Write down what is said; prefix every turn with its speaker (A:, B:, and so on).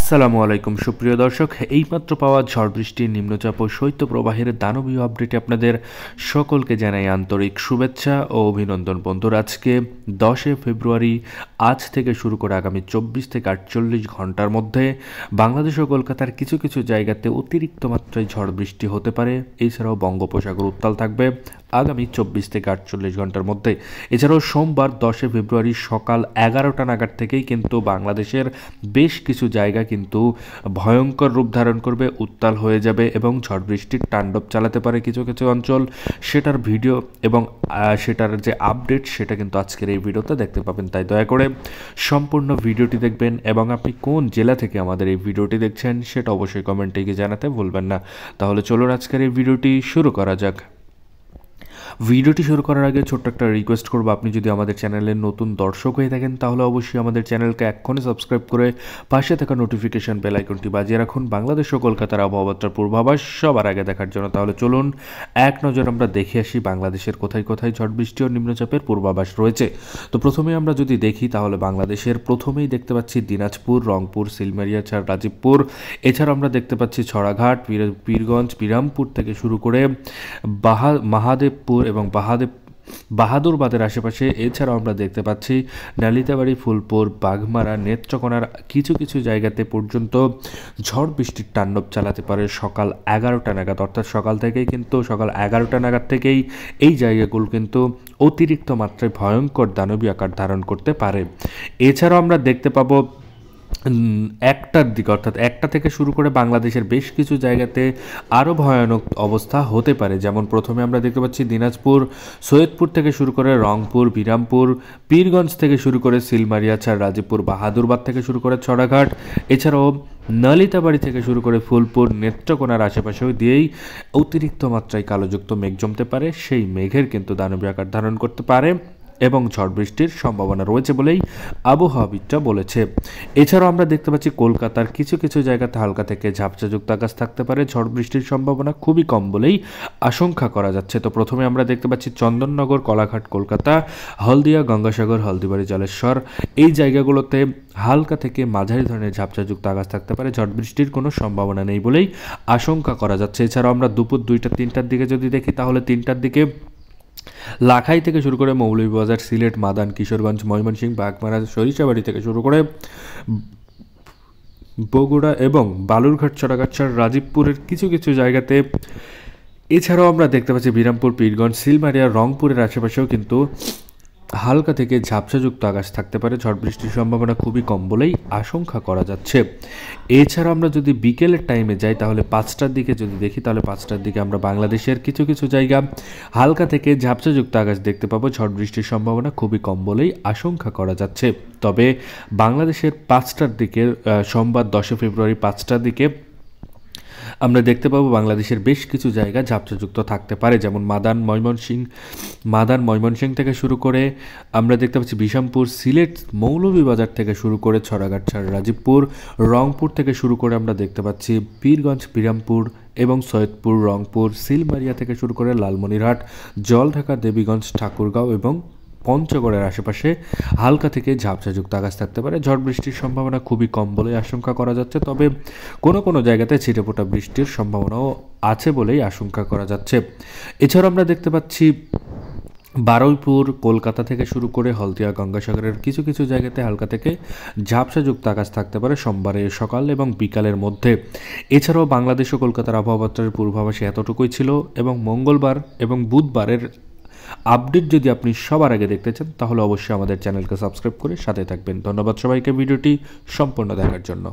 A: আসসালামু আলাইকুম সুপ্রিয় দর্শক, এইমাত্র পাওয়া ঝড় বৃষ্টির নিম্নচাপ ও শৈত্যপ্রবাহের দানবীয় আপডেটে আপনাদের সকলকে জানাই আন্তরিক শুভেচ্ছা ও অভিনন্দন। বন্ধুরা, আজকে 10 ফেব্রুয়ারি আজ থেকে শুরু করে আগামী 24 থেকে 48 ঘন্টার মধ্যে বাংলাদেশ ও কলকাতার কিছু কিছু জায়গাতে অতিরিক্ত মাত্রায় ঝড় বৃষ্টি হতে পারে। এছাড়াও বঙ্গোপসাগর উত্তাল থাকবে আগামী 24 থেকে 48 ঘন্টার মধ্যে। এছাড়াও সোমবার 10 ফেব্রুয়ারি সকাল 11টা নাগাদ থেকেই কিন্তু বাংলাদেশের বেশ কিছু জায়গা কিন্তু ভয়ঙ্কর রূপ ধারণ করবে, উত্তাল হয়ে যাবে এবং ঝড় বৃষ্টির তাণ্ডব চালাতে পারে কিছু কিছু অঞ্চল। সেটার ভিডিও এবং সেটার যে আপডেট সেটা কিন্তু আজকের এই ভিডিওতে দেখতে পাবেন। তাই দয়া করে সম্পূর্ণ ভিডিওটি দেখবেন এবং আপনি কোন জেলা থেকে আমাদের এই ভিডিওটি দেখছেন সেটা অবশ্যই কমেন্টে গিয়ে জানাতে ভুলবেন না। তাহলে চলুন আজকের এই ভিডিওটি শুরু করা যাক। ভিডিওটি শুরু করার আগে ছোট্ট একটা রিকোয়েস্ট করবো, আপনি যদি আমাদের চ্যানেলের নতুন দর্শক হয়ে থাকেন তাহলে অবশ্যই আমাদের চ্যানেলকে এক্ষুনি সাবস্ক্রাইব করে পাশে থাকা নোটিফিকেশন বেল আইকনটি বাজিয়ে রাখুন বাংলাদেশ ও কলকাতার আবহাওয়ার পূর্বাভাস সবার আগে দেখার জন্য। তাহলে চলুন এক নজর আমরা দেখে আসি বাংলাদেশের কোথায় কোথায় ঝড় বৃষ্টি ও নিম্নচাপের পূর্বাভাস রয়েছে। তো প্রথমে আমরা যদি দেখি তাহলে বাংলাদেশের প্রথমেই দেখতে পাচ্ছি দিনাজপুর, রংপুর, সিলমারিয়াছাড়, রাজীবপুর। এছাড়া আমরা দেখতে পাচ্ছি ছড়াঘাট, পীরগঞ্জ, বিরামপুর থেকে শুরু করে মহাদেবপুর এবং বাহাদুরবাদের আশেপাশে। এছাড়াও আমরা দেখতে পাচ্ছি নালিতাবাড়ি, ফুলপুর, বাঘমারা, নেত্রকোনার কিছু কিছু জায়গাতে পর্যন্ত ঝড় বৃষ্টির তাণ্ডব চালাতে পারে সকাল 11টা নাগাদ। অর্থাৎ সকাল 11টা নাগাদ থেকেই এই জায়গাগুলো কিন্তু অতিরিক্ত মাত্রায় ভয়ঙ্কর দানবীয় আকার ধারণ করতে পারে। এছাড়াও আমরা দেখতে পাবো একটার দিকে, অর্থাৎ 1টা থেকে শুরু করে বাংলাদেশের বেশ কিছু জায়গাতে আরও ভয়ানক অবস্থা হতে পারে। যেমন প্রথমে আমরা দেখতে পাচ্ছি দিনাজপুর, সৈয়দপুর থেকে শুরু করে রংপুর, বিরামপুর, পীরগঞ্জ থেকে শুরু করে সিলমারিয়াছাড়, রাজীবপুর, বাহাদুরবাদ থেকে শুরু করে ছড়াঘাট। এছাড়াও নালিতাবাড়ি থেকে শুরু করে ফুলপুর, নেত্রকোনার আশেপাশেও দিয়েই অতিরিক্ত মাত্রায় কালোযুক্ত মেঘ জমতে পারে। সেই মেঘের কিন্তু দানবীয় আকার ধারণ করতে পারে এবং ঝড় বৃষ্টির সম্ভাবনা রয়েছে বলেই আবহাওয়াবিদরা বলেছে। এছাড়াও আমরা দেখতে পাচ্ছি কলকাতার কিছু কিছু জায়গাতে হালকা থেকে ঝাপসাযুক্ত আকাশ থাকতে পারে। ঝড় বৃষ্টির সম্ভাবনা খুবই কম বলেই আশঙ্কা করা যাচ্ছে। তো প্রথমে আমরা দেখতে পাচ্ছি চন্দননগর, কলাঘাট, কলকাতা, হলদিয়া, গঙ্গাসাগর, হলদিবাড়ি, জলেশ্বর, এই জায়গাগুলোতে হালকা থেকে মাঝারি ধরনের ঝাপসাযুক্ত আকাশ থাকতে পারে। ঝড় বৃষ্টির কোনো সম্ভাবনা নেই বলেই আশঙ্কা করা যাচ্ছে। এছাড়াও আমরা দুপুর 2টা-3টার দিকে যদি দেখি তাহলে 3টার দিকে লাখাই থেকে শুরু করে মৌলভীবাজার, সিলেট, মাদান, কিশোরগঞ্জ, ময়মনসিংহ, বাগমারা, সরিষাবাড়ি থেকে শুরু করে বগুড়া এবং বালুরঘাট, ছড়াগাছাড়, রাজীবপুরের কিছু কিছু জায়গাতে। এছাড়াও আমরা দেখতে পাচ্ছি বিরামপুর, পীরগঞ্জ, সিলমারিয়া, রংপুরের আশেপাশেও কিন্তু হালকা থেকে ঝাপসাযুক্ত আকাশ থাকতে পারে। ঝড় বৃষ্টির সম্ভাবনা খুবই কম বলেই আশঙ্কা করা যাচ্ছে। এছাড়া আমরা যদি বিকেলের টাইমে যাই তাহলে 5টার দিকে যদি দেখি তাহলে 5টার দিকে আমরা বাংলাদেশের কিছু কিছু জায়গা হালকা থেকে ঝাপসাযুক্ত আকাশ দেখতে পাবো। ঝড় বৃষ্টির সম্ভাবনা খুবই কম বলেই আশঙ্কা করা যাচ্ছে। তবে বাংলাদেশের 5টার দিকে সোমবার 10 ফেব্রুয়ারি 5টার দিকে আমরা দেখতে পাবো বাংলাদেশের বেশ কিছু জায়গা ঝাপসাযুক্ত থাকতে পারে। যেমন মাদান, ময়মনসিংহ থেকে শুরু করে আমরা দেখতে পাচ্ছি বিশামপুর, সিলেট, মৌলভীবাজার থেকে শুরু করে ছড়াঘাট, রাজীবপুর, রংপুর থেকে শুরু করে আমরা দেখতে পাচ্ছি পীরগঞ্জ, বিরামপুর এবং সৈয়দপুর, রংপুর, সিলমারিয়া থেকে শুরু করে লালমনিরহাট, জলঢাকা, দেবীগঞ্জ, ঠাকুরগাঁও এবং পঞ্চগড়ের আশেপাশে হালকা থেকে ঝাপসাযুক্ত আকাশ থাকতে পারে। ঝড় বৃষ্টির সম্ভাবনা খুবই কম বলে আশঙ্কা করা যাচ্ছে। তবে কোনো কোনো জায়গাতে ছিটেফোঁটা বৃষ্টির সম্ভাবনাও আছে বলেই আশঙ্কা করা যাচ্ছে। এছাড়াও আমরা দেখতে পাচ্ছি বারুইপুর, কলকাতা থেকে শুরু করে হলদিয়া, গঙ্গাসাগরের কিছু কিছু জায়গাতে হালকা থেকে ঝাপসাযুক্ত আকাশ থাকতে পারে সোমবারে সকাল এবং বিকালের মধ্যে। এছাড়াও বাংলাদেশ ও কলকাতার আবহাওয়ার পূর্বাভাসে এতটুকুই ছিল এবং মঙ্গলবার এবং বুধবারের আপডেট যদি আপনি সবার আগে দেখতে চান তাহলে অবশ্যই আমাদের চ্যানেলকে সাবস্ক্রাইব করে সাথে থাকবেন। ধন্যবাদ সবাইকে ভিডিওটি সম্পূর্ণ দেখার জন্য।